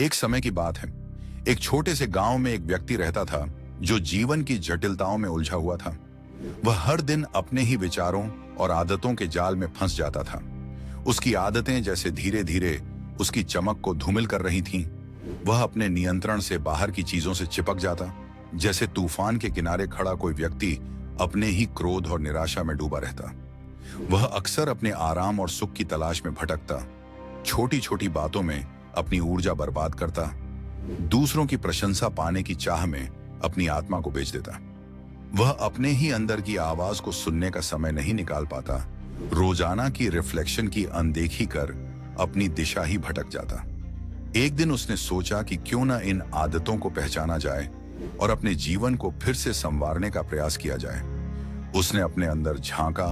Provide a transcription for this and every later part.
एक समय की बात है। एक छोटे से गांव में एक व्यक्ति रहता था जो जीवन की जटिलताओं में उलझा हुआ था। वह हर दिन अपने ही विचारों और आदतों के जाल में फंस जाता था। उसकी आदतें जैसे धीरे धीरे उसकी चमक को धूमिल कर रही थीं। वह अपने नियंत्रण से बाहर की चीजों से चिपक जाता, जैसे तूफान के किनारे खड़ा कोई व्यक्ति अपने ही क्रोध और निराशा में डूबा रहता। वह अक्सर अपने आराम और सुख की तलाश में भटकता, छोटी छोटी बातों में अपनी ऊर्जा बर्बाद करता, दूसरों की प्रशंसा पाने की चाह में अपनी आत्मा को बेच देता। वह अपने ही अंदर की आवाज को सुनने का समय नहीं निकाल पाता, रोजाना की रिफ्लेक्शन की अनदेखी कर अपनी दिशा ही भटक जाता। एक दिन उसने सोचा कि क्यों न इन आदतों को पहचाना जाए और अपने जीवन को फिर से संवारने का प्रयास किया जाए। उसने अपने अंदर झांका,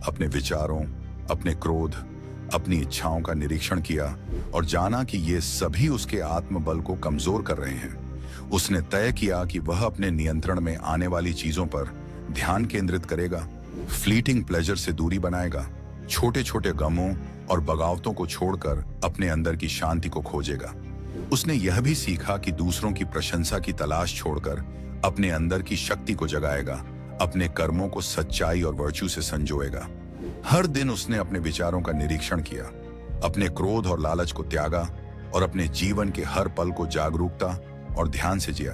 अपने विचारों, अपने क्रोध, अपनी इच्छाओं का निरीक्षण किया और जाना कि ये सभी उसके आत्मबल को कमजोर कर रहे हैं। उसने तय किया कि वह अपने नियंत्रण में आने वाली चीजों पर ध्यान केंद्रित करेगा, फ्लीटिंग प्लेजर से दूरी बनाएगा, छोटे छोटे गमों और बगावतों को छोड़कर अपने अंदर की शांति को खोजेगा। उसने यह भी सीखा कि दूसरों की प्रशंसा की तलाश छोड़कर अपने अंदर की शक्ति को जगाएगा, अपने कर्मों को सच्चाई और वर्च्यू से संजोएगा। हर दिन उसने अपने विचारों का निरीक्षण किया, अपने क्रोध और लालच को त्यागा और अपने जीवन के हर पल को जागरूकता और ध्यान से जिया।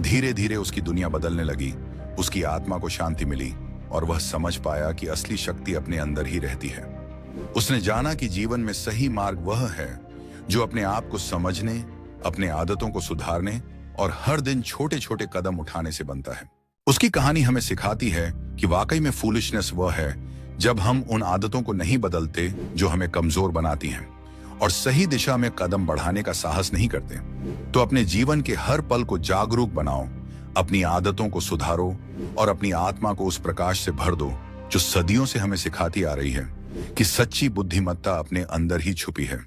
धीरे धीरे उसकी दुनिया बदलने लगी, उसकी आत्मा को शांति मिली और वह समझ पाया कि असली शक्ति अपने अंदर ही रहती है। उसने जाना कि जीवन में सही मार्ग वह है जो अपने आप को समझने, अपने आदतों को सुधारने और हर दिन छोटे छोटे कदम उठाने से बनता है। उसकी कहानी हमें सिखाती है कि वाकई में फूलिशनेस वह है जब हम उन आदतों को नहीं बदलते जो हमें कमजोर बनाती हैं और सही दिशा में कदम बढ़ाने का साहस नहीं करते। तो अपने जीवन के हर पल को जागरूक बनाओ, अपनी आदतों को सुधारो और अपनी आत्मा को उस प्रकाश से भर दो जो सदियों से हमें सिखाती आ रही है कि सच्ची बुद्धिमत्ता अपने अंदर ही छुपी है।